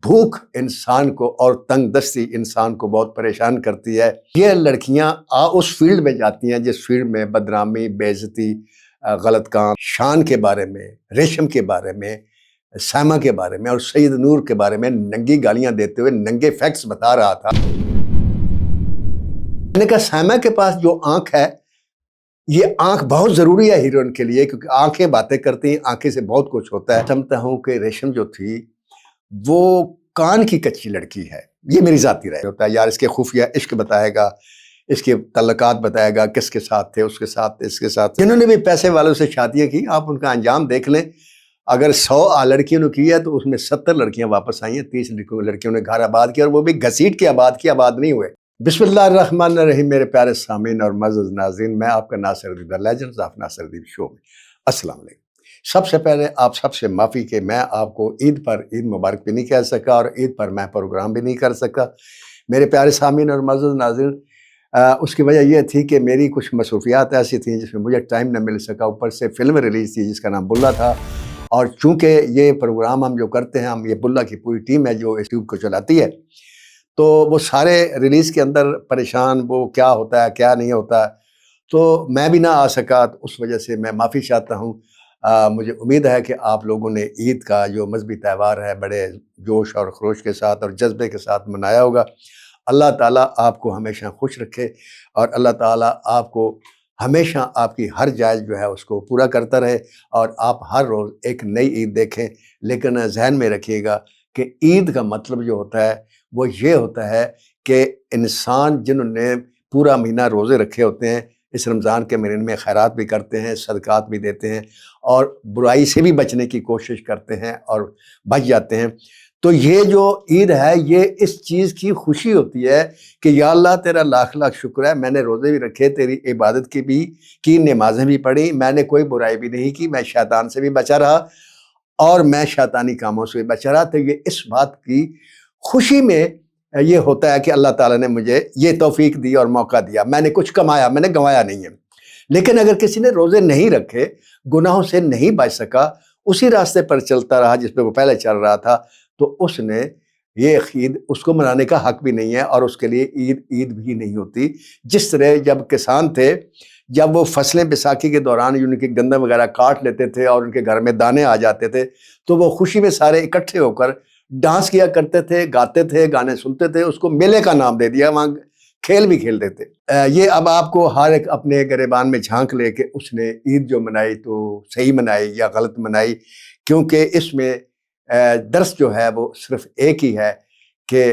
بھوک انسان کو اور تنگ دستی انسان کو بہت پریشان کرتی ہے۔ یہ لڑکیاں اس فیلڈ میں جاتی ہیں جس فیلڈ میں بدنامی، بے عزتی، غلط کام، شان کے بارے میں، ریشم کے بارے میں، سائمہ کے بارے میں اور سید نور کے بارے میں ننگی گالیاں دیتے ہوئے ننگے فیکٹس بتا رہا تھا۔ میں نے کہا سائمہ کے پاس جو آنکھ ہے، یہ آنکھ بہت ضروری ہے ہیروئن کے لیے، کیونکہ آنکھیں باتیں کرتی ہیں، آنکھیں سے بہت کچھ ہوتا ہے۔ سمجھتا ہوں کہ ریشم جو تھی وہ کان کی کچی لڑکی ہے، یہ میری ذاتی رائے ہوتا ہے۔ یار اس کے خفیہ عشق بتائے گا، اس کے تعلقات بتائے گا، کس کے ساتھ تھے، اس کے ساتھ، اس کے ساتھ۔ جنہوں نے بھی پیسے والوں سے شادیاں کی، آپ ان کا انجام دیکھ لیں۔ اگر 100 لڑکیوں نے کی ہے تو اس میں 70 لڑکیاں واپس آئی ہیں، 30 لڑکیوں نے گھر آباد کیا، اور وہ بھی گھسیٹ کے آباد کی، آباد نہیں ہوئے۔ بسم اللہ الرحمن الرحیم۔ میرے پیارے سامعین اور معزز ناظرین، میں آپ کا ناصر الدین، دی لیجنڈز آف ناصر الدین شو میں السلام علیکم۔ سب سے پہلے آپ سب سے معافی کہ میں آپ کو عید پر عید مبارک بھی نہیں کہہ سکا اور عید پر میں پروگرام بھی نہیں کر سکا۔ میرے پیارے سامعین اور معزز ناظرین، اس کی وجہ یہ تھی کہ میری کچھ مصروفیات ایسی تھیں جس میں مجھے ٹائم نہ مل سکا۔ اوپر سے فلم ریلیز تھی جس کا نام بلّا تھا، اور چونکہ یہ پروگرام ہم جو کرتے ہیں، ہم یہ بلّا کی پوری ٹیم ہے جو اس ٹیوب کو چلاتی ہے، تو وہ سارے ریلیز کے اندر پریشان، وہ کیا ہوتا ہے کیا نہیں ہوتا، تو میں بھی نہ آ سکا۔ اس وجہ سے میں معافی چاہتا ہوں۔ مجھے امید ہے کہ آپ لوگوں نے عید کا جو مذہبی تہوار ہے بڑے جوش اور خروش کے ساتھ اور جذبے کے ساتھ منایا ہوگا۔ اللہ تعالیٰ آپ کو ہمیشہ خوش رکھے، اور اللہ تعالیٰ آپ کو ہمیشہ آپ کی ہر جائز جو ہے اس کو پورا کرتا رہے، اور آپ ہر روز ایک نئی عید دیکھیں۔ لیکن ذہن میں رکھیے گا کہ عید کا مطلب جو ہوتا ہے وہ یہ ہوتا ہے کہ انسان جنہوں نے پورا مہینہ روزے رکھے ہوتے ہیں، اس رمضان کے مہینے میں خیرات بھی کرتے ہیں، صدقات بھی دیتے ہیں، اور برائی سے بھی بچنے کی کوشش کرتے ہیں اور بچ جاتے ہیں، تو یہ جو عید ہے یہ اس چیز کی خوشی ہوتی ہے کہ یا اللہ تیرا لاکھ لاکھ شکر ہے، میں نے روزے بھی رکھے، تیری عبادت کی بھی کی، نمازیں بھی پڑھی، میں نے کوئی برائی بھی نہیں کی، میں شیطان سے بھی بچا رہا اور میں شیطانی کاموں سے بھی بچا رہا۔ تو یہ اس بات کی خوشی میں یہ ہوتا ہے کہ اللہ تعالیٰ نے مجھے یہ توفیق دی اور موقع دیا، میں نے کچھ کمایا، میں نے گنوایا نہیں ہے۔ لیکن اگر کسی نے روزے نہیں رکھے، گناہوں سے نہیں بچ سکا، اسی راستے پر چلتا رہا جس پہ وہ پہلے چل رہا تھا، تو اس نے یہ عید اس کو منانے کا حق بھی نہیں ہے، اور اس کے لیے عید بھی نہیں ہوتی۔ جس طرح جب کسان تھے، جب وہ فصلیں بیساکھی کے دوران ان کی گندم وغیرہ کاٹ لیتے تھے اور ان کے گھر میں دانے آ جاتے تھے، تو وہ خوشی میں سارے اکٹھے ہو کر ڈانس کیا کرتے تھے، گاتے تھے، گانے سنتے تھے، اس کو میلے کا نام دے دیا، وہاں کھیل بھی کھیلتے تھے۔ یہ اب آپ کو ہر ایک اپنے گریبان میں جھانک لے کہ اس نے عید جو منائی تو صحیح منائی یا غلط منائی، کیونکہ اس میں درس جو ہے وہ صرف ایک ہی ہے کہ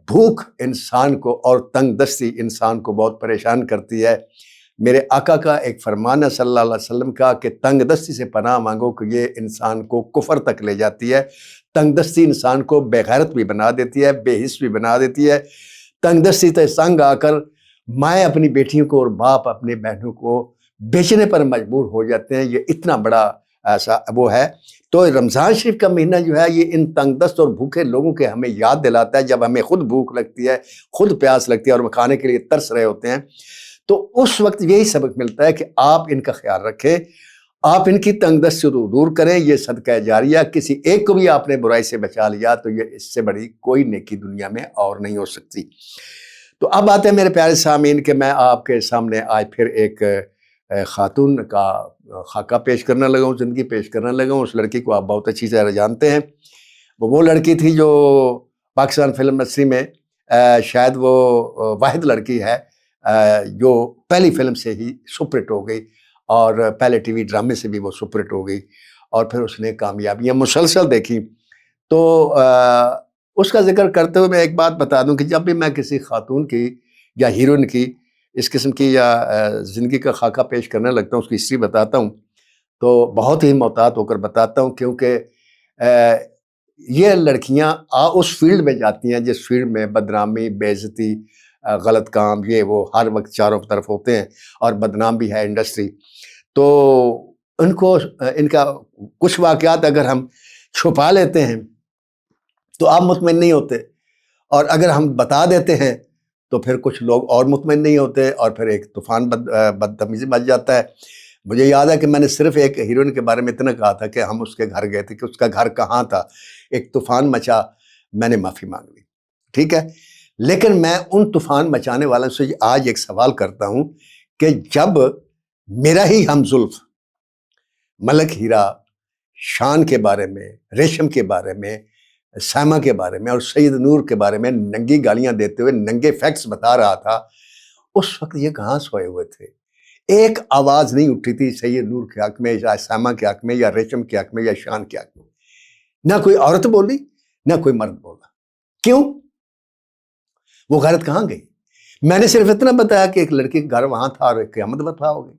بھوک انسان کو اور تنگ دستی انسان کو بہت پریشان کرتی ہے۔ میرے آقا کا ایک فرمان ہے صلی اللہ علیہ وسلم کا کہ تنگ دستی سے پناہ مانگو کہ یہ انسان کو کفر تک لے جاتی ہے۔ تنگ دستی انسان کو بے غیرت بھی بنا دیتی ہے، بے حس بھی بنا دیتی ہے۔ تنگ دستی سے تنگ آ کر مائیں اپنی بیٹیوں کو اور باپ اپنی بہنوں کو بیچنے پر مجبور ہو جاتے ہیں۔ یہ اتنا بڑا ایسا وہ ہے۔ تو رمضان شریف کا مہینہ جو ہے یہ ان تنگ دست اور بھوکے لوگوں کے ہمیں یاد دلاتا ہے، جب ہمیں خود بھوک لگتی ہے، خود پیاس لگتی ہے اور ہم کھانے کے لیے ترس رہے ہوتے ہیں، تو اس وقت یہی سبق ملتا ہے کہ آپ ان کا خیال رکھیں، آپ ان کی تنگ دست سے دور کریں۔ یہ صدقہ جاریہ، کسی ایک کو بھی آپ نے برائی سے بچا لیا تو یہ اس سے بڑی کوئی نیکی دنیا میں اور نہیں ہو سکتی۔ تو اب آتے ہیں میرے پیارے سامعین کہ میں آپ کے سامنے آج پھر ایک خاتون کا خاکہ پیش کرنے لگا ہوں، زندگی پیش کرنے لگا ہوں۔ اس لڑکی کو آپ بہت اچھی طرح جانتے ہیں۔ وہ لڑکی تھی جو پاکستان فلم انڈسٹری میں شاید وہ واحد لڑکی ہے جو پہلی فلم سے ہی سپر ہٹ ہو گئی، اور پہلے ٹی وی ڈرامے سے بھی وہ سپر ہٹ ہو گئی، اور پھر اس نے کامیابیاں مسلسل دیکھی۔ تو اس کا ذکر کرتے ہوئے میں ایک بات بتا دوں کہ جب بھی میں کسی خاتون کی یا ہیروئن کی اس قسم کی یا زندگی کا خاکہ پیش کرنے لگتا ہوں، اس کی ہسٹری بتاتا ہوں، تو بہت ہی محتاط ہو کر بتاتا ہوں، کیونکہ یہ لڑکیاں اس فیلڈ میں جاتی ہیں جس فیلڈ میں بدنامی، بے عزتی، غلط کام، یہ وہ ہر وقت چاروں طرف ہوتے ہیں، اور بدنام بھی ہے انڈسٹری۔ تو ان کو ان کا کچھ واقعات اگر ہم چھپا لیتے ہیں تو آپ مطمئن نہیں ہوتے، اور اگر ہم بتا دیتے ہیں تو پھر کچھ لوگ اور مطمئن نہیں ہوتے، اور پھر ایک طوفان بدتمیزی مچ جاتا ہے۔ مجھے یاد ہے کہ میں نے صرف ایک ہیروئن کے بارے میں اتنا کہا تھا کہ ہم اس کے گھر گئے تھے کہ اس کا گھر کہاں تھا، ایک طوفان مچا، میں نے معافی مانگ لی، ٹھیک ہے. لیکن میں ان طوفان مچانے والوں سے آج ایک سوال کرتا ہوں کہ جب میرا ہی ہم زلف ملک ہیرا شان کے بارے میں، ریشم کے بارے میں، سائمہ کے بارے میں اور سید نور کے بارے میں ننگی گالیاں دیتے ہوئے ننگے فیکٹس بتا رہا تھا، اس وقت یہ کہاں سوئے ہوئے تھے؟ ایک آواز نہیں اٹھی تھی سید نور کے حق میں یا سائمہ کے حق میں یا ریشم کے حق میں یا شان کے حق میں. نہ کوئی عورت بولی، نہ کوئی مرد بولا. کیوں؟ وہ غیرت کہاں گئی؟ میں نے صرف اتنا بتایا کہ ایک لڑکی کا گھر وہاں تھا اور قیامت برپا ہو گئی.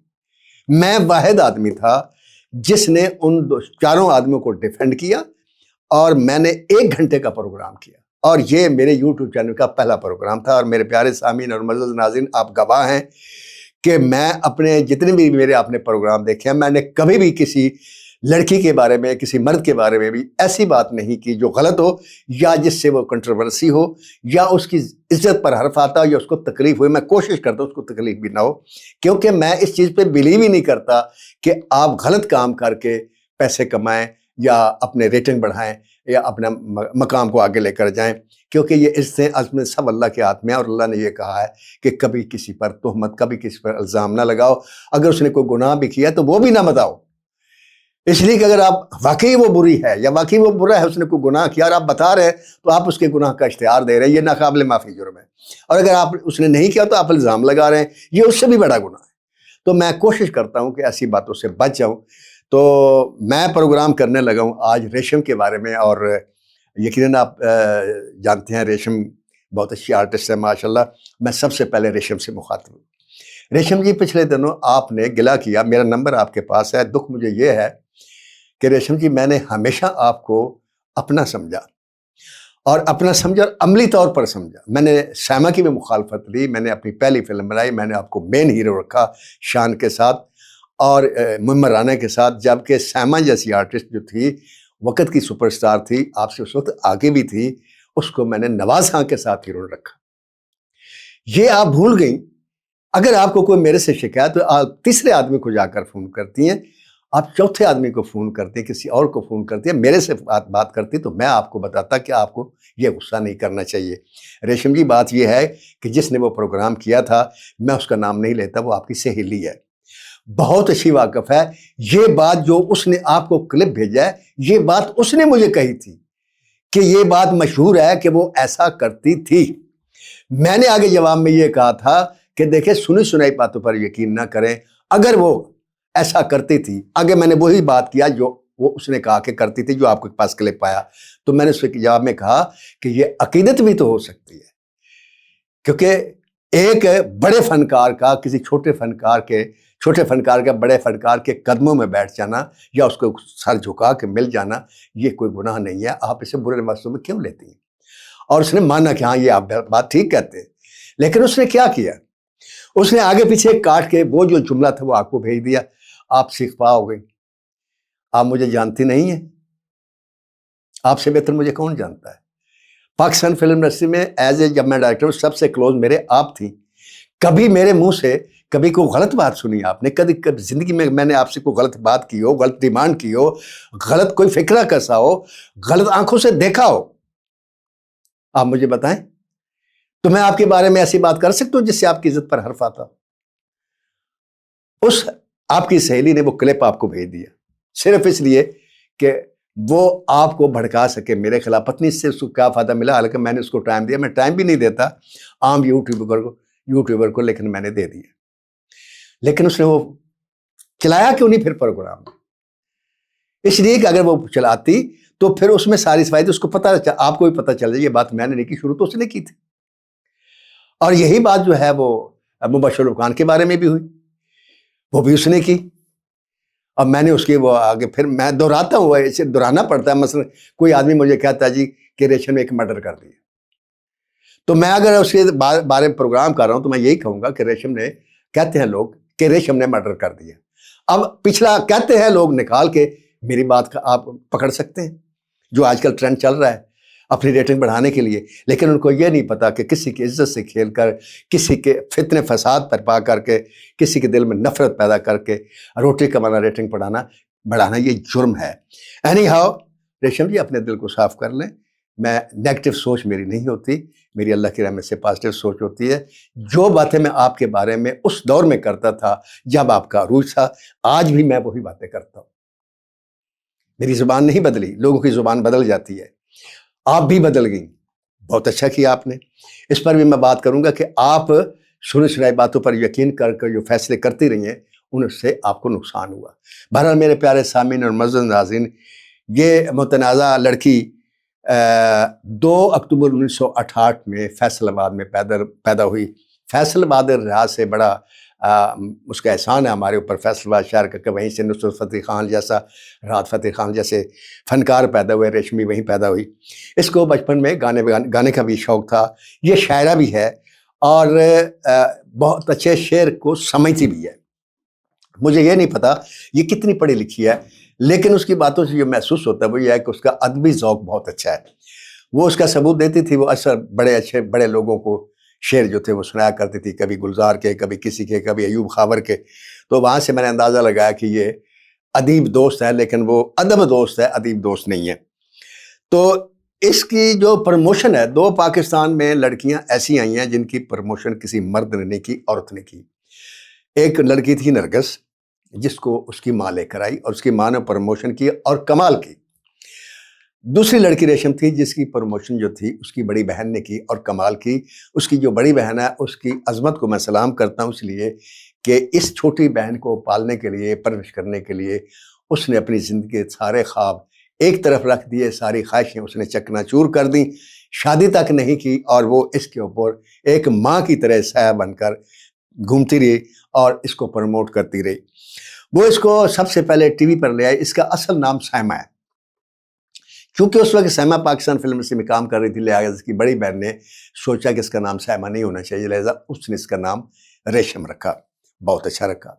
میں واحد آدمی تھا جس نے ان چاروں آدمیوں کو ڈیفینڈ کیا، اور میں نے 1 گھنٹے کا پروگرام کیا، اور یہ میرے یوٹیوب چینل کا پہلا پروگرام تھا. اور میرے پیارے سامعین اور معزز ناظرین، آپ گواہ ہیں کہ میں اپنے جتنے بھی میرے آپ نے پروگرام دیکھے ہیں، میں نے کبھی بھی کسی لڑکی کے بارے میں، کسی مرد کے بارے میں بھی ایسی بات نہیں کی جو غلط ہو یا جس سے وہ کنٹروورسی ہو یا اس کی عزت پر حرف آتا ہو یا اس کو تکلیف ہوئے. میں کوشش کرتا ہوں اس کو تکلیف بھی نہ ہو، کیونکہ میں اس چیز پہ بلیو ہی نہیں کرتا کہ آپ غلط کام کر کے پیسے کمائیں یا اپنے ریٹنگ بڑھائیں یا اپنے مقام کو آگے لے کر جائیں، کیونکہ یہ عزتیں عظمت سب اللہ کے ہاتھ میں. اور اللہ نے یہ کہا ہے کہ کبھی کسی پر تہمت، کبھی کسی پر الزام نہ لگاؤ. اگر اس نے کوئی گناہ بھی کیا تو وہ بھی نہ بتاؤ، اس لیے کہ اگر آپ واقعی وہ بری ہے یا واقعی وہ برا ہے، اس نے کوئی گناہ کیا اور آپ بتا رہے ہیں تو آپ اس کے گناہ کا اشتہار دے رہے ہیں، یہ ناقابل معافی جرم ہے. اور اگر آپ اس نے نہیں کیا تو آپ الزام لگا رہے ہیں، یہ اس سے بھی بڑا گناہ ہے. تو میں کوشش کرتا ہوں کہ ایسی باتوں سے بچ جاؤں. تو میں پروگرام کرنے لگا ہوں آج ریشم کے بارے میں، اور یقیناً آپ جانتے ہیں ریشم بہت اچھی آرٹسٹ ہے ماشاءاللہ. میں سب سے پہلے ریشم سے مخاطب ہوں. ریشم جی، پچھلے دنوں آپ نے گلہ کیا، میرا نمبر آپ کے پاس ہے. دکھ مجھے یہ ہے کہ ریشم جی، میں نے ہمیشہ آپ کو اپنا سمجھا، اور اپنا سمجھا اور عملی طور پر سمجھا. میں نے سائمہ کی بھی مخالفت لی، میں نے اپنی پہلی فلم بنائی، میں نے آپ کو مین ہیرو رکھا شان کے ساتھ اور معمر رانا کے ساتھ، جبکہ سائمہ جیسی آرٹسٹ جو تھی، وقت کی سپر سٹار تھی، آپ سے اس وقت آگے بھی تھی، اس کو میں نے نواز خان کے ساتھ ہیرو رکھا. یہ آپ بھول گئیں. اگر آپ کو کوئی میرے سے شکایت تو آپ تیسرے آدمی کو جا کر فون کرتی ہیں، آپ چوتھے آدمی کو فون کرتے ہیں، کسی اور کو فون کرتے ہیں. میرے سے بات کرتی تو میں آپ کو بتاتا کہ آپ کو یہ غصہ نہیں کرنا چاہیے. ریشم جی، بات یہ ہے کہ جس نے وہ پروگرام کیا تھا، میں اس کا نام نہیں لیتا، وہ آپ کی سہیلی ہے، بہت اچھی واقف ہے. یہ بات جو اس نے آپ کو کلپ بھیجا ہے، یہ بات اس نے مجھے کہی تھی کہ یہ بات مشہور ہے کہ وہ ایسا کرتی تھی. میں نے آگے جواب میں یہ کہا تھا کہ دیکھیں، سنی سنائی باتوں پر یقین نہ کریں. اگر وہ ایسا کرتی تھی، آگے میں نے وہی بات کیا جو وہ اس نے کہا کہ کرتی تھی، جو آپ کے پاس کلپ آیا. تو میں نے اس کے جواب میں کہا کہ یہ عقیدت بھی تو ہو سکتی ہے، کیونکہ ایک بڑے فنکار کا کسی چھوٹے فنکار کا بڑے فنکار کے قدموں میں بیٹھ جانا یا اس کو سر جھکا کے مل جانا، یہ کوئی گناہ نہیں ہے. آپ اسے برے لفظوں میں کیوں لیتی ہیں؟ اور اس نے مانا کہ ہاں، یہ آپ بات ٹھیک کہتے ہیں. لیکن اس نے کیا کیا؟ اس نے آگے پیچھے کاٹ کے وہ جو جملہ تھا وہ آپ کو بھیج دیا. آپ سیکھ پا ہو گئی. آپ مجھے جانتی نہیں ہیں، آپ سے بہتر مجھے کون جانتا ہے. پاکستان فلم انڈسٹری میں جب میں ڈائریکٹر ہوں، سب سے کلوز میرے آپ تھی. کبھی میرے منہ سے کبھی کوئی غلط بات سنی آپ نے؟ کبھی زندگی میں نے آپ سے کوئی غلط بات کی ہو، غلط ڈیمانڈ کی ہو، غلط کوئی فکرہ کسا ہو، غلط آنکھوں سے دیکھا ہو، آپ مجھے بتائیں. تو میں آپ کے بارے میں ایسی بات کر سکتا ہوں جس سے آپ کی عزت پر حرف آتا. اس آپ کی سہیلی نے وہ کلپ آپ کو بھیج دیا صرف اس لیے کہ وہ آپ کو بھڑکا سکے میرے خلاف. پتنی سے اس کو کیا فائدہ ملا؟ حالانکہ میں نے اس کو ٹائم دیا. میں ٹائم بھی نہیں دیتا عام یوٹیوبر کو، لیکن میں نے دے دیا. لیکن اس نے وہ چلایا کیوں نہیں پھر پروگرام؟ اس لیے کہ اگر وہ چلاتی تو پھر اس میں ساری فائدے اس کو پتہ، آپ کو بھی پتہ چل جائے یہ بات میں نے نہیں کی، شروع تو اس نے کی تھی. اور یہی بات جو ہے وہ مبشر خان کے بارے میں بھی ہوئی، وہ بھی اس نے کی. اب میں نے اس کے وہ آگے پھر میں دہراتا ہوں، اسے دہرانا پڑتا ہے. مثلا کوئی آدمی مجھے کہتا ہے جی کہ ریشم نے ایک مرڈر کر دیا، تو میں اگر اس کے بارے میں پروگرام کر رہا ہوں تو میں یہی کہوں گا کہ ریشم نے، کہتے ہیں لوگ کہ ریشم نے مرڈر کر دیا. اب پچھلا کہتے ہیں لوگ نکال کے میری بات کا آپ پکڑ سکتے ہیں، جو آج کل ٹرینڈ چل رہا ہے اپنی ریٹنگ بڑھانے کے لیے. لیکن ان کو یہ نہیں پتا کہ کسی کی عزت سے کھیل کر، کسی کے فتنے فساد برپا کر کے، کسی کے دل میں نفرت پیدا کر کے روٹی کمانا، ریٹنگ بڑھانا یہ جرم ہے. اینی ہاؤ، ریشم جی اپنے دل کو صاف کر لیں. میں نیگیٹو سوچ میری نہیں ہوتی، میری اللہ کی رحمت سے پازیٹیو سوچ ہوتی ہے. جو باتیں میں آپ کے بارے میں اس دور میں کرتا تھا جب آپ کا عروج تھا، آج بھی میں وہی باتیں کرتا ہوں. میری زبان نہیں بدلی، لوگوں کی زبان بدل جاتی ہے، آپ بھی بدل گئیں. بہت اچھا کیا آپ نے. اس پر بھی میں بات کروں گا کہ آپ سنی سنائی باتوں پر یقین کر جو فیصلے کرتی رہی ہیں ان سے آپ کو نقصان ہوا. بہرحال میرے پیارے سامعین اور معزز ناظرین، یہ متنازع لڑکی 2 اکتوبر 1968 میں فیصل آباد میں پیدا ہوئی. فیصل آباد ریاض سے بڑا اس کا احسان ہے ہمارے اوپر فیصل آباد شہر کا کہ وہیں سے نصرت فتح خان جیسا، راحت فتح خان جیسے فنکار پیدا ہوئے. ریشمی وہیں پیدا ہوئی. اس کو بچپن میں گانے کا بھی شوق تھا. یہ شاعرہ بھی ہے اور بہت اچھے شعر کو سمجھتی بھی ہے. مجھے یہ نہیں پتا یہ کتنی پڑھی لکھی ہے، لیکن اس کی باتوں سے جو محسوس ہوتا ہے وہ یہ ہے کہ اس کا ادبی ذوق بہت اچھا ہے. وہ اس کا ثبوت دیتی تھی. وہ اکثر بڑے لوگوں کو شعر جو تھے وہ سنایا کرتی تھی، کبھی گلزار کے، کبھی کسی کے، کبھی ایوب خاور کے. تو وہاں سے میں نے اندازہ لگایا کہ یہ ادیب دوست ہے، لیکن وہ ادب دوست ہے، ادیب دوست نہیں ہے. تو اس کی جو پروموشن ہے، 2 پاکستان میں لڑکیاں ایسی آئی ہیں جن کی پروموشن کسی مرد نے نہیں کی، عورت نے کی. ایک لڑکی تھی نرگس، جس کو اس کی ماں لے کر آئی اور اس کی ماں نے پروموشن کی اور کمال کی. دوسری لڑکی ریشم تھی جس کی پروموشن جو تھی اس کی بڑی بہن نے کی اور کمال کی. اس کی جو بڑی بہن ہے اس کی عظمت کو میں سلام کرتا ہوں، اس لیے کہ اس چھوٹی بہن کو پالنے کے لیے، پرورش کرنے کے لیے اس نے اپنی زندگی کے سارے خواب ایک طرف رکھ دیے، ساری خواہشیں اس نے چکنا چور کر دیں. شادی تک نہیں کی اور وہ اس کے اوپر ایک ماں کی طرح سایہ بن کر گھومتی رہی اور اس کو پروموٹ کرتی رہی. وہ اس کو سب سے پہلے ٹی وی پر لے آئی. اس کا اصل نام سائمہ ہے. کیونکہ اس وقت سائمہ پاکستان فلم سے میں کام کر رہی تھی، لہٰذا اس کی بڑی بہن نے سوچا کہ اس کا نام سائمہ نہیں ہونا چاہیے، لہٰذا اس نے اس کا نام ریشم رکھا. بہت اچھا رکھا.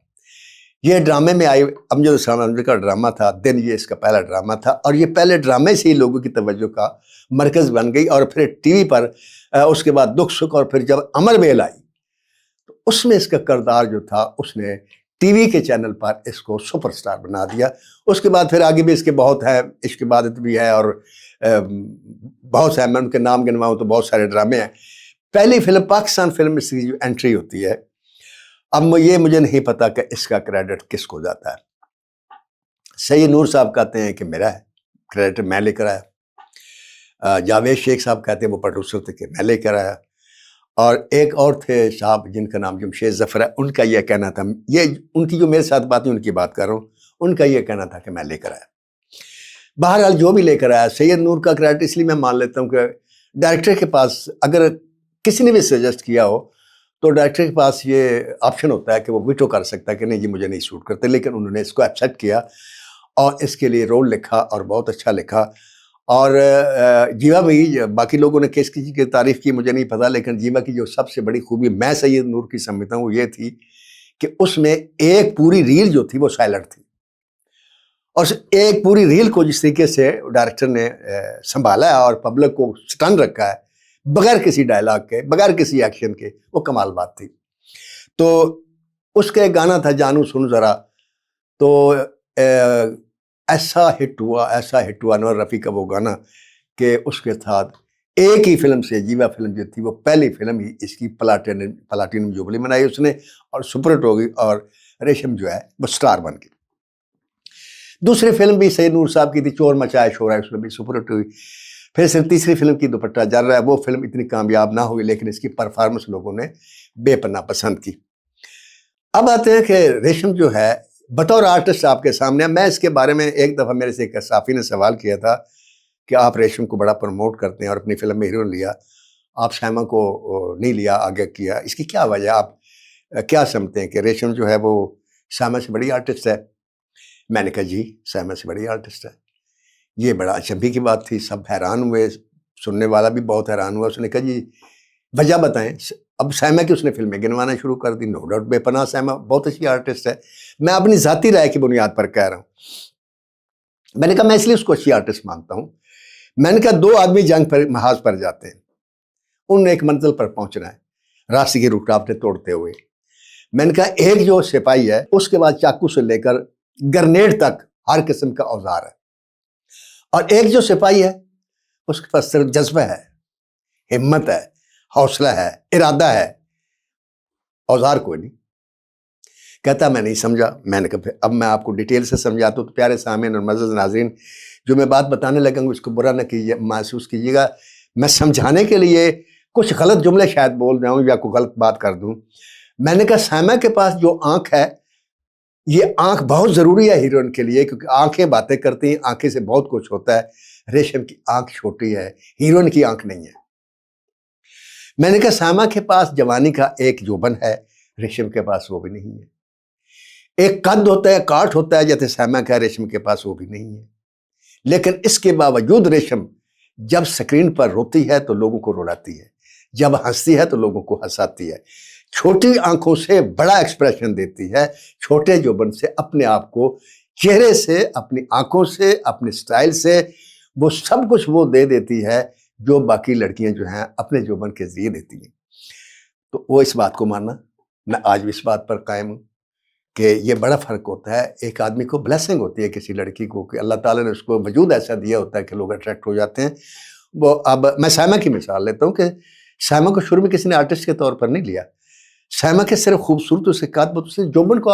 یہ ڈرامے میں آئی. امجد اسلام احمد کا ڈرامہ تھا دن، یہ اس کا پہلا ڈرامہ تھا اور یہ پہلے ڈرامے سے ہی لوگوں کی توجہ کا مرکز بن گئی. اور پھر ٹی وی پر اس کے بعد دکھ سکھ، اور پھر جب امر بیل آئی تو اس میں اس کا کردار جو تھا اس نے ٹی وی کے چینل پر اس کو سپر سٹار بنا دیا. اس کے بعد پھر آگے بھی اس کے بہت ہے، عشق عبادت بھی ہے اور بہت سے، میں ان کے نام گنواؤں تو بہت سارے ڈرامے ہیں. پہلی فلم پاکستان فلم سے جو انٹری ہوتی ہے، اب یہ مجھے نہیں پتا کہ اس کا کریڈٹ کس کو جاتا ہے. سید نور صاحب کہتے ہیں کہ میرا ہے کریڈٹ، میں لے کر آیا. جاوید شیخ صاحب کہتے ہیں وہ پروڈیوسر تھے کہ میں لے کر آیا. اور ایک اور تھے صاحب جن کا نام جمشید ظفر ہے، ان کا یہ کہنا تھا، یہ ان کی جو میرے ساتھ باتیں ان کی بات کر رہا ہوں، ان کا یہ کہنا تھا کہ میں لے کر آیا. بہرحال جو بھی لے کر آیا، سید نور کا کریڈٹ اس لیے میں مان لیتا ہوں کہ ڈائریکٹر کے پاس اگر کسی نے بھی سجیسٹ کیا ہو تو ڈائریکٹر کے پاس یہ آپشن ہوتا ہے کہ وہ ویٹو کر سکتا ہے کہ نہیں جی مجھے نہیں سوٹ کرتے، لیکن انہوں نے اس کو ایکسیپٹ کیا اور اس کے لیے رول لکھا اور بہت اچھا لکھا. اور جیوا بھی، باقی لوگوں نے کس کسی کی تعریف کی مجھے نہیں پتا، لیکن جیوا کی جو سب سے بڑی خوبی میں سید نور کی سمجھتا ہوں وہ یہ تھی کہ اس میں ایک پوری ریل جو تھی وہ سائلنٹ تھی. اور ایک پوری ریل کو جس طریقے سے ڈائریکٹر نے سنبھالا ہے اور پبلک کو سٹن رکھا ہے بغیر کسی ڈائلاگ کے، بغیر کسی ایکشن کے، وہ کمال بات تھی. تو اس کا ایک گانا تھا جانو سن ذرا، تو ایسا ہٹ ہوا انور رفیع کا وہ گانا کہ اس کے ساتھ ایک ہی فلم سے، جیوا فلم جو تھی وہ پہلی فلم ہی اس کی پلاٹینم جوبلی منائی اس نے اور سپر ہٹ ہو گئی اور ریشم جو ہے وہ سٹار بن گئی. دوسری فلم بھی سید نور صاحب کی تھی، چور مچائے شور ہے، اس میں بھی سپر ہٹ ہوئی. پھر صرف تیسری فلم کی دوپٹہ جل رہا ہے، وہ فلم اتنی کامیاب نہ ہوئی لیکن اس کی پرفارمنس لوگوں نے بے پناہ پسند کی. اب آتے ہیں کہ ریشم جو ہے بطور آرٹسٹ آپ کے سامنے، میں اس کے بارے میں ایک دفعہ میرے سے ایک صحافی نے سوال کیا تھا کہ آپ ریشم کو بڑا پروموٹ کرتے ہیں اور اپنی فلم میں ہیروئن لیا، آپ سائمہ کو نہیں لیا، آگے کیا، اس کی کیا وجہ، آپ کیا سمجھتے ہیں کہ ریشم جو ہے وہ سائمہ سے بڑی آرٹسٹ ہے؟ میں نے کہا جی سائمہ سے بڑی آرٹسٹ ہے. یہ بڑا اچنبھی کی بات تھی، سب حیران ہوئے، سننے والا بھی بہت حیران ہوا. اس نے کہا جی وجہ بتائیں. اب سائمہ کی اس نے فلمیں گنوانا شروع کر دی. نو ڈاؤٹ بے پناہ سائمہ بہت اچھی آرٹسٹ ہے. میں اپنی ذاتی رائے کی بنیاد پر کہہ رہا ہوں. میں نے کہا میں اس لیے اس کو اچھی آرٹسٹ مانتا ہوں. میں نے کہا 2 آدمی جنگ پر محاذ پر جاتے ہیں، انہوں نے ایک منزل پر پہنچنا ہے راستے کی رکاوٹیں توڑتے ہوئے. میں نے کہا ایک جو سپاہی ہے اس کے بعد چاقو سے لے کر گرنیڈ تک ہر قسم کا اوزار ہے، اور ایک جو سپاہی ہے اس کے پاس صرف جذبہ ہے، ہمت ہے، حوصلہ ہے، ارادہ ہے، اوزار کوئی نہیں۔ کہتا میں نہیں سمجھا۔ میں نے کہا پھر اب میں آپ کو ڈیٹیل سے سمجھاتا ہوں، تو پیارے سامعین اور معزز ناظرین، جو میں بات بتانے لگا ہوں اس کو برا نہ کیجیے، محسوس کیجیے گا، میں سمجھانے کے لیے کچھ غلط جملے شاید بول رہا ہوں یا کوئی غلط بات کر دوں۔ میں نے کہا سائمہ کے پاس جو آنکھ ہے، یہ آنکھ بہت ضروری ہے ہیروئن کے لیے، کیونکہ آنکھیں باتیں کرتی ہیں، آنکھیں سے بہت کچھ ہوتا ہے۔ ریشم کی آنکھ چھوٹی ہے، ہیروئن کی آنکھ نہیں ہے۔ میں نے کہا سائمہ کے پاس جوانی کا ایک جوبن ہے، ریشم کے پاس وہ بھی نہیں ہے۔ ایک قد ہوتا ہے، کاٹ ہوتا ہے، جیسے سائمہ کا، ریشم کے پاس وہ بھی نہیں ہے۔ لیکن اس کے باوجود ریشم جب سکرین پر روتی ہے تو لوگوں کو رلاتی ہے، جب ہنستی ہے تو لوگوں کو ہنساتی ہے، چھوٹی آنکھوں سے بڑا ایکسپریشن دیتی ہے، چھوٹے جوبن سے اپنے آپ کو، چہرے سے، اپنی آنکھوں سے، اپنے سٹائل سے، وہ سب کچھ وہ دے دیتی ہے جو باقی لڑکیاں جو ہیں اپنے جوبن کے ذریعے دیتی ہیں۔ تو وہ اس بات کو ماننا، میں آج بھی اس بات پر قائم ہوں کہ یہ بڑا فرق ہوتا ہے۔ ایک آدمی کو بلیسنگ ہوتی ہے کسی لڑکی کو، کہ اللہ تعالیٰ نے اس کو وجود ایسا دیا ہوتا ہے کہ لوگ اٹریکٹ ہو جاتے ہیں۔ وہ اب میں سائمہ کی مثال لیتا ہوں کہ سائمہ کو شروع میں کسی نے آرٹسٹ کے طور پر نہیں لیا۔ سائمہ کے صرف خوبصورت سے قد سے جوبن کو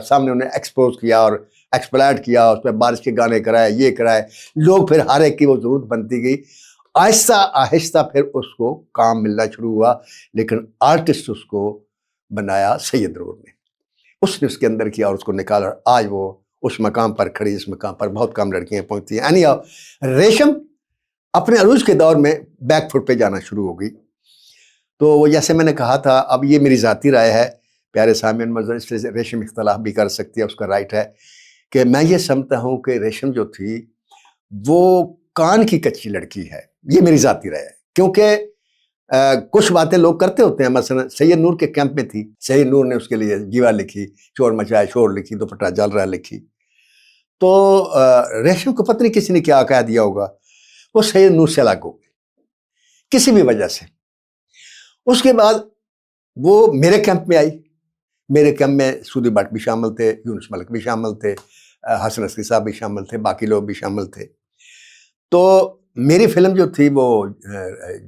سامنے انہیں ایکسپوز کیا اور ایکسپلائٹ کیا، اس پہ بارش کے گانے کرائے، یہ کرائے، لوگ پھر ہر ایک کی وہ ضرورت بنتی گئی۔ آہستہ آہستہ پھر اس کو کام ملنا شروع ہوا، لیکن آرٹسٹ اس کو بنایا سید نور نے۔ اس نے اس کے اندر کیا اور اس کو نکالا، آج وہ اس مقام پر کھڑی، اس مقام پر بہت کم لڑکیاں پہنچتی ہیں۔ ریشم اپنے عروج کے دور میں بیک فٹ پہ جانا شروع ہو گئی۔ تو وہ جیسے میں نے کہا تھا، اب یہ میری ذاتی رائے ہے، پیارے سامعین اس سے ریشم اختلاف بھی کر سکتی ہے، اس کا رائٹ ہے، کہ میں یہ سمجھتا ہوں کہ ریشم جو تھی وہ کان کی کچی لڑکی ہے۔ یہ میری ذاتی رائے ہے، کیونکہ کچھ باتیں لوگ کرتے ہوتے ہیں۔ مثلا سید نور کے کیمپ میں تھی، سید نور نے اس کے لیے جیوا لکھی، چور مچائے شور لکھی، دوپٹہ جل رہا لکھی۔ تو ریشم کو پتہ نہیں کسی نے کیا کہہ دیا ہوگا، وہ سید نور سے الگ ہو گئی کسی بھی وجہ سے۔ اس کے بعد وہ میرے کیمپ میں آئی۔ میرے کیمپ میں سودی بٹ بھی شامل تھے، یونس ملک بھی شامل تھے، حسن عسکری صاحب بھی شامل تھے، باقی لوگ بھی شامل تھے۔ تو میری فلم جو تھی وہ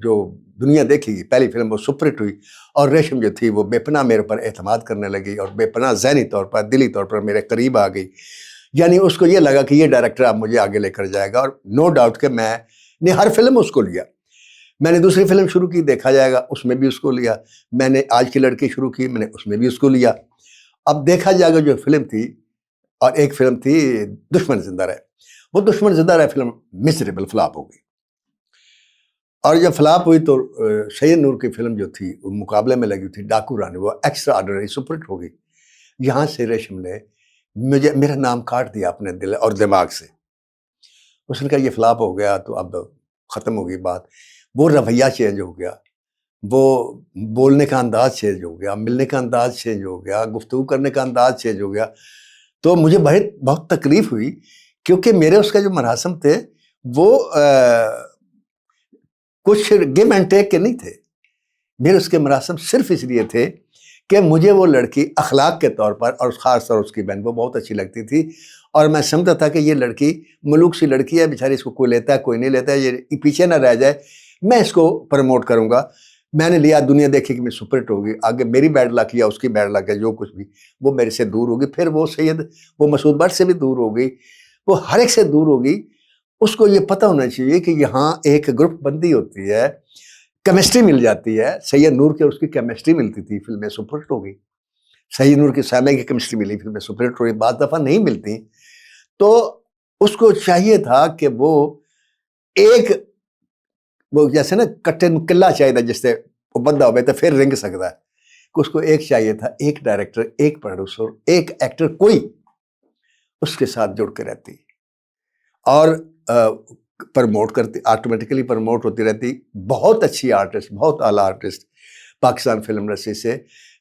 جو دنیا دیکھی گئی، پہلی فلم وہ سپر ہٹ ہوئی، اور ریشم جو تھی وہ بے پناہ میرے پر اعتماد کرنے لگی، اور بے پناہ ذہنی طور پر، دلی طور پر میرے قریب آ گئی۔ یعنی اس کو یہ لگا کہ یہ ڈائریکٹر اب مجھے آگے لے کر جائے گا، اور نو ڈاؤٹ کہ میں نے ہر فلم اس کو لیا۔ میں نے دوسری فلم شروع کی، دیکھا جائے گا، اس میں بھی اس کو لیا۔ میں نے آج کی لڑکی شروع کی، میں نے اس میں بھی اس کو لیا۔ اب دیکھا جائے گا جو فلم تھی، اور ایک فلم تھی دشمن زندہ رہے، وہ دشمن زندہ رہے فلم میزریبل فلاپ ہو گئی، اور جب فلاپ ہوئی تو سید نور کی فلم جو تھی وہ مقابلے میں لگی تھی ڈاکو رانی، وہ ایکسٹرا آرڈنری سپر ہٹ ہو گئی۔ یہاں سے ریشم نے میرا نام کاٹ دیا اپنے دل اور دماغ سے۔ اس نے کہا یہ فلاپ ہو گیا تو اب ختم ہو گئی بات۔ وہ رویہ چینج ہو گیا، وہ بولنے کا انداز چینج ہو گیا، ملنے کا انداز چینج ہو گیا، گفتگو کرنے کا انداز چینج ہو گیا۔ تو مجھے بہت تکلیف ہوئی، کیونکہ میرے اس کا جو مراسم تھے وہ کچھ گیو اینڈ ٹیک کے نہیں تھے۔ میرے اس کے مراسم صرف اس لیے تھے کہ مجھے وہ لڑکی اخلاق کے طور پر، اور خاص طور اس کی بہن وہ بہت اچھی لگتی تھی، اور میں سمجھتا تھا کہ یہ لڑکی ملوک سی لڑکی ہے، بیچاری، اس کو کوئی لیتا ہے کوئی نہیں لیتا ہے، یہ پیچھے نہ رہ جائے، میں اس کو پروموٹ کروں گا۔ میں نے لیا، دنیا دیکھی کہ میں سپر ہٹ ہوگی، آگے میری بیڈ لک یا اس کی بیڈ لک ہے، جو کچھ بھی، وہ میرے سے دور ہوگی۔ پھر وہ سید، وہ مسعود بٹ سے بھی دور ہو گئی، وہ ہر ایک سے دور ہو گئی۔ اس کو یہ پتہ ہونا چاہیے کہ یہاں ایک گروپ بندی ہوتی ہے، کیمسٹری مل جاتی ہے۔ سید نور کے اس کی کیمسٹری ملتی تھی، فلمیں سپر ہٹ ہو گئی۔ سید نور کی سائمہ کی کیمسٹری ملی، فلمیں سپر ہٹ ہو گئی۔ بعض دفعہ نہیں ملتی، تو اس کو چاہیے تھا کہ وہ ایک، وہ جیسے نا کٹے قلعہ چاہیے تھا، جس سے وہ بندہ ہو گیا تو پھر رنگ سکتا ہے، کہ اس کو ایک چاہیے تھا، ایک ڈائریکٹر، ایک پروڈیوسر، ایک ایکٹر، کوئی اس کے ساتھ جڑ کے رہتی اور پرموٹ کرتی، آٹومیٹکلی پرموٹ ہوتی رہتی۔ بہت اچھی آرٹسٹ، بہت اعلیٰ آرٹسٹ پاکستان فلم انڈسٹری سے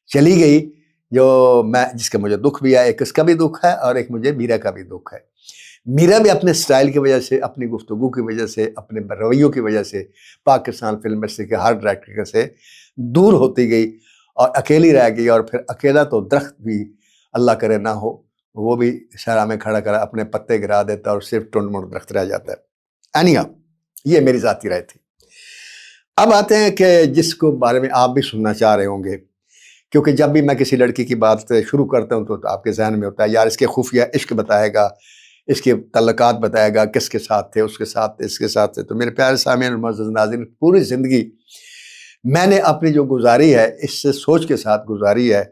چلی گئی، جو میں، جس کا مجھے دکھ بھی ہے، ایک اس کا بھی دکھ ہے اور ایک مجھے میرا کا بھی دکھ ہے۔ میرا بھی اپنے سٹائل کی وجہ سے، اپنی گفتگو کی وجہ سے، اپنے رویوں کی وجہ سے پاکستان فلم انڈسٹری کے ہر ڈائریکٹر سے دور ہوتی گئی اور اکیلی رہ گئی، اور پھر اکیلا تو درخت بھی اللہ کرے نہ ہو، وہ بھی شہرا میں کھڑا کرا اپنے پتے گرا دیتا اور صرف ٹنڈ منڈ درخت رہ جاتا ہے۔ یہ میری ذاتی رائے تھی۔ اب آتے ہیں کہ جس کو بارے میں آپ بھی سننا چاہ رہے ہوں گے، کیونکہ جب بھی میں کسی لڑکی کی بات شروع کرتا ہوں تو آپ کے ذہن میں ہوتا ہے یار اس کے خفیہ عشق بتائے گا، اس کے تعلقات بتائے گا، کس کے ساتھ تھے، اس کے ساتھ تھے، اس کے ساتھ تھے۔ تو میرے پیارے سامعین اور معزز ناظرین، پوری زندگی میں نے اپنی جو گزاری ہے اس سے سوچ کے ساتھ گزاری ہے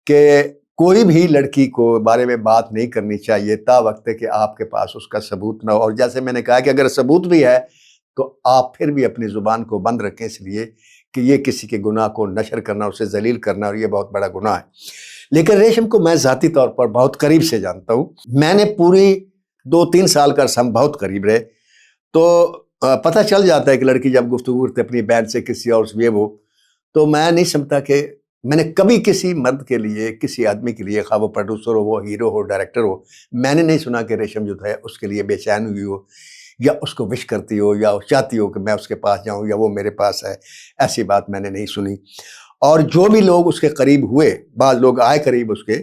کہ کوئی بھی لڑکی کو بارے میں بات نہیں کرنی چاہیے تا وقت کہ آپ کے پاس اس کا ثبوت نہ ہو۔ اور جیسے میں نے کہا کہ اگر ثبوت بھی ہے تو آپ پھر بھی اپنی زبان کو بند رکھیں، اس لیے کہ یہ کسی کے گناہ کو نشر کرنا، اسے ذلیل کرنا، اور یہ بہت بڑا گناہ ہے۔ لیکن ریشم کو میں ذاتی طور پر بہت قریب سے جانتا ہوں، میں نے پوری 2-3 سال کا عرصہ ہم بہت قریب رہے، تو پتہ چل جاتا ہے کہ لڑکی جب گفتگو کرتے اپنی بہن سے کسی اور سے وہ، تو میں نہیں سمجھتا کہ میں نے کبھی کسی مرد کے لیے، کسی آدمی کے لیے، خواہ وہ پروڈیوسر ہو، وہ ہیرو ہو، ڈائریکٹر ہو، میں نے نہیں سنا کہ ریشم جو ہے اس کے لیے بے چین ہوئی ہو، یا اس کو وش کرتی ہو، یا چاہتی ہو کہ میں اس کے پاس جاؤں یا وہ میرے پاس ہے۔ ایسی بات میں نے نہیں سنی۔ اور جو بھی لوگ اس کے قریب ہوئے، بعض لوگ آئے قریب اس کے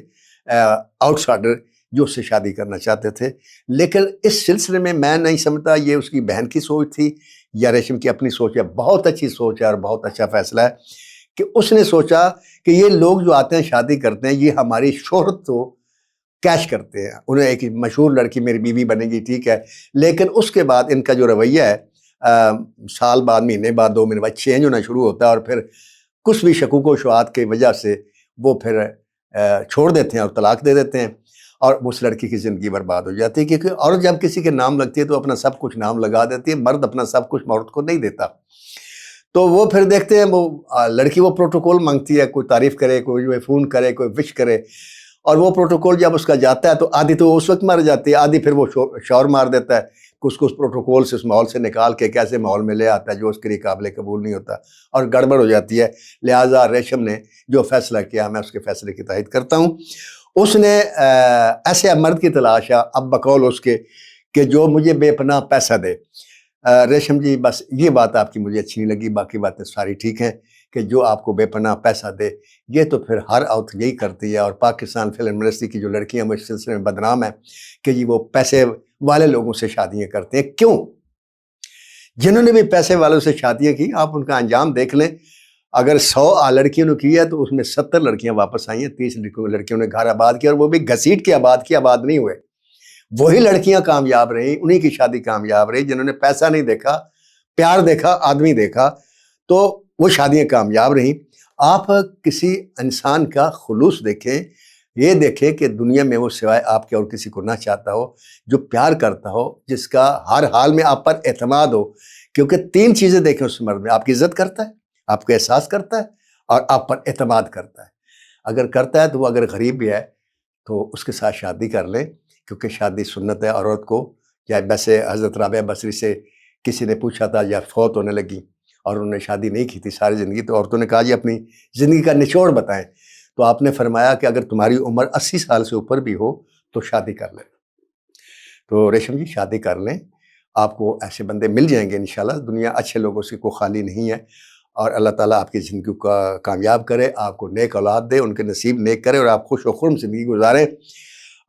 آؤٹ سائڈر جو اس سے شادی کرنا چاہتے تھے، لیکن اس سلسلے میں میں نہیں سمجھتا یہ اس کی بہن کی سوچ تھی یا ریشم کی اپنی سوچ ہے۔ بہت اچھی سوچ ہے اور بہت اچھا فیصلہ ہے کہ اس نے سوچا کہ یہ لوگ جو آتے ہیں شادی کرتے ہیں، یہ ہماری شہرت تو کیش کرتے ہیں، انہیں ایک مشہور لڑکی میری بیوی بنے گی، ٹھیک ہے، لیکن اس کے بعد ان کا جو رویہ ہے، سال بعد، مہینے بعد، 2 مہینے بعد چینج ہونا شروع ہوتا ہے، اور پھر کچھ بھی شکوک و شبہات کی وجہ سے وہ پھر چھوڑ دیتے ہیں اور طلاق دے دیتے ہیں، اور اس لڑکی کی زندگی برباد ہو جاتی ہے۔ کیونکہ عورت جب کسی کے نام لگتی ہے تو اپنا سب کچھ نام لگا دیتی ہے، مرد اپنا سب کچھ عورت کو نہیں دیتا۔ تو وہ پھر دیکھتے ہیں، وہ لڑکی وہ پروٹوکول مانگتی ہے، کوئی تعریف کرے، کوئی فون کرے، کوئی وش کرے، اور وہ پروٹوکول جب اس کا جاتا ہے تو آدھی تو اس وقت مر جاتی ہے، آدھی پھر وہ شور مار دیتا ہے، اس کو اس پروٹوکول سے، اس ماحول سے نکال کے کیسے ماحول میں لے آتا ہے جو اس کے لیے قابل قبول نہیں ہوتا، اور گڑبڑ ہو جاتی ہے۔ لہٰذا ریشم نے جو فیصلہ کیا، میں اس کے فیصلے کی تائید کرتا ہوں۔ اس نے ایسے مرد کی تلاش ہے، اب بقول اس کے، کہ جو مجھے بے پناہ پیسہ دے۔ ریشم جی، بس یہ بات آپ کی مجھے اچھی نہیں لگی، باقی باتیں ساری ٹھیک ہیں، کہ جو آپ کو بے پناہ پیسہ دے، یہ تو پھر ہر عورت یہی کرتی ہے، اور پاکستان فلم انڈسٹری کی جو لڑکیاں وہ اس سلسلے میں بدنام ہیں کہ جی وہ پیسے والے لوگوں سے شادیاں کرتے ہیں۔ کیوں؟ جنہوں نے بھی پیسے والوں سے شادیاں کی، آپ ان کا انجام دیکھ لیں۔ اگر 100 لڑکیوں نے کی ہے تو اس میں 70 لڑکیاں واپس آئی ہیں، 30 لڑکیوں نے گھر آباد کیا، اور وہ بھی گھسیٹ کے آباد نہیں ہوئے۔ وہی لڑکیاں کامیاب رہیں، انہی کی شادی کامیاب رہی جنہوں نے پیسہ نہیں دیکھا، پیار دیکھا، آدمی دیکھا، تو وہ شادیاں کامیاب رہیں۔ آپ کسی انسان کا خلوص دیکھیں، یہ دیکھیں کہ دنیا میں وہ سوائے آپ کے اور کسی کو نہ چاہتا ہو، جو پیار کرتا ہو، جس کا ہر حال میں آپ پر اعتماد ہو۔ کیونکہ 3 چیزیں دیکھیں اس مرد میں، آپ کی عزت کرتا ہے، آپ کا احساس کرتا ہے، اور آپ پر اعتماد کرتا ہے۔ اگر کرتا ہے تو وہ اگر غریب بھی ہے تو اس کے ساتھ شادی کر لیں، کیونکہ شادی سنت ہے عورت کو۔ یا ویسے حضرت رابعہ بصری سے کسی نے پوچھا تھا، یا فوت ہونے لگی اور انہوں نے شادی نہیں کی تھی ساری زندگی، تو عورتوں نے کہا جی اپنی زندگی کا نچوڑ بتائیں، تو آپ نے فرمایا کہ اگر تمہاری عمر 80 سال سے اوپر بھی ہو تو شادی کر لیں۔ تو ریشم جی شادی کر لیں، آپ کو ایسے بندے مل جائیں گے انشاءاللہ۔ دنیا اچھے لوگوں سے کوئی خالی نہیں ہے، اور اللہ تعالیٰ آپ کی زندگی کو کامیاب کرے، آپ کو نیک اولاد دے، ان کے نصیب نیک کرے، اور آپ خوش و خرم زندگی گزاریں۔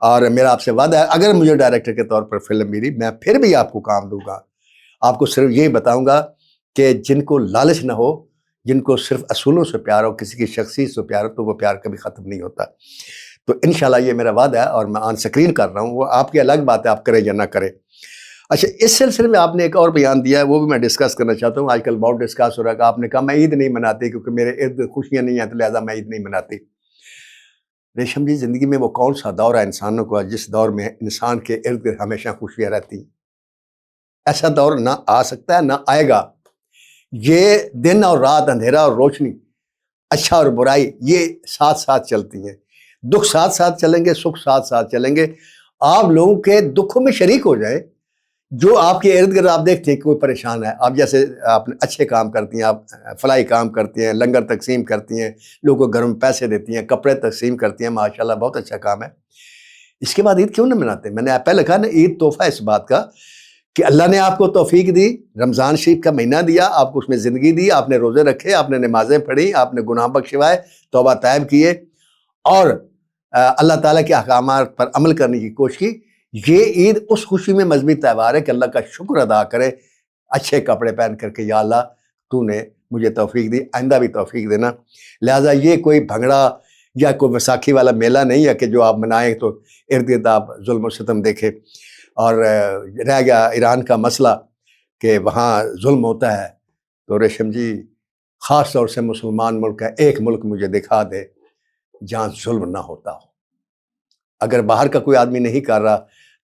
اور میرا آپ سے وعدہ ہے، اگر مجھے ڈائریکٹر کے طور پر فلم ملی، میں پھر بھی آپ کو کام دوں گا۔ آپ کو صرف یہی بتاؤں گا کہ جن کو لالچ نہ ہو، جن کو صرف اصولوں سے پیار ہو، کسی کی شخصیت سے پیار ہو، تو وہ پیار کبھی ختم نہیں ہوتا۔ تو انشاءاللہ یہ میرا وعدہ ہے، اور میں آن سکرین کر رہا ہوں، وہ آپ کی الگ بات ہے، آپ کریں یا نہ کریں۔ اچھا، اس سلسلے میں آپ نے ایک اور بیان دیا ہے، وہ بھی میں ڈسکس کرنا چاہتا ہوں۔ آج کل بہت ڈسکس ہو رہا ہے کہ آپ نے کہا میں عید نہیں مناتی کیونکہ میرے ارد خوشیاں نہیں ہیں، تو لہٰذا میں عید نہیں مناتی۔ ریشم جی، زندگی میں وہ کون سا دور ہے انسانوں کا جس دور میں انسان کے ارد گرد ہمیشہ خوشیاں رہتی ہیں؟ ایسا دور نہ آ سکتا ہے، نہ آئے گا۔ یہ دن اور رات، اندھیرا اور روشنی، اچھا اور برائی، یہ ساتھ ساتھ چلتی ہیں۔ دکھ ساتھ ساتھ چلیں گے، سکھ ساتھ ساتھ چلیں گے۔ آپ لوگوں کے دکھوں میں شریک ہو جائیں۔ جو آپ کے ارد گرد آپ دیکھتے ہیں کہ کوئی پریشان ہے، آپ جیسے آپ اچھے کام کرتی ہیں، آپ فلاحی کام کرتی ہیں، لنگر تقسیم کرتی ہیں، لوگوں کو گھروں میں پیسے دیتی ہیں، کپڑے تقسیم کرتی ہیں، ماشاءاللہ بہت اچھا کام ہے۔ اس کے بعد عید کیوں نہ مناتے؟ میں نے پہلے کہا نا، عید تحفہ اس بات کا کہ اللہ نے آپ کو توفیق دی، رمضان شریف کا مہینہ دیا، آپ کو اس میں زندگی دی، آپ نے روزے رکھے، آپ نے نمازیں پڑھی، آپ نے گناہ بخشوائے، توبہ طائب کیے، اور اللہ تعالیٰ کے احکامات پر عمل کرنے کی کوشش کی۔ یہ عید اس خوشی میں مذہبی تہوار ہے کہ اللہ کا شکر ادا کرے، اچھے کپڑے پہن کر کے، یا اللہ تو نے مجھے توفیق دی، آئندہ بھی توفیق دینا۔ لہٰذا یہ کوئی بھنگڑا یا کوئی ویساکھی والا میلہ نہیں ہے کہ جو آپ منائیں تو ارد گرد آپ ظلم و ستم دیکھیں۔ اور رہ گیا ایران کا مسئلہ کہ وہاں ظلم ہوتا ہے، تو ریشم جی خاص طور سے مسلمان ملک ہے، ایک ملک مجھے دکھا دے جہاں ظلم نہ ہوتا ہو۔ اگر باہر کا کوئی آدمی نہیں کر رہا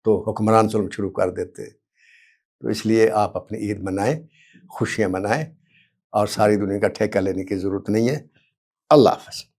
تو حکمران ظلم شروع کر دیتے۔ تو اس لیے آپ اپنی عید منائیں، خوشیاں منائیں، اور ساری دنیا کا ٹھیکہ لینے کی ضرورت نہیں ہے۔ اللہ حافظ۔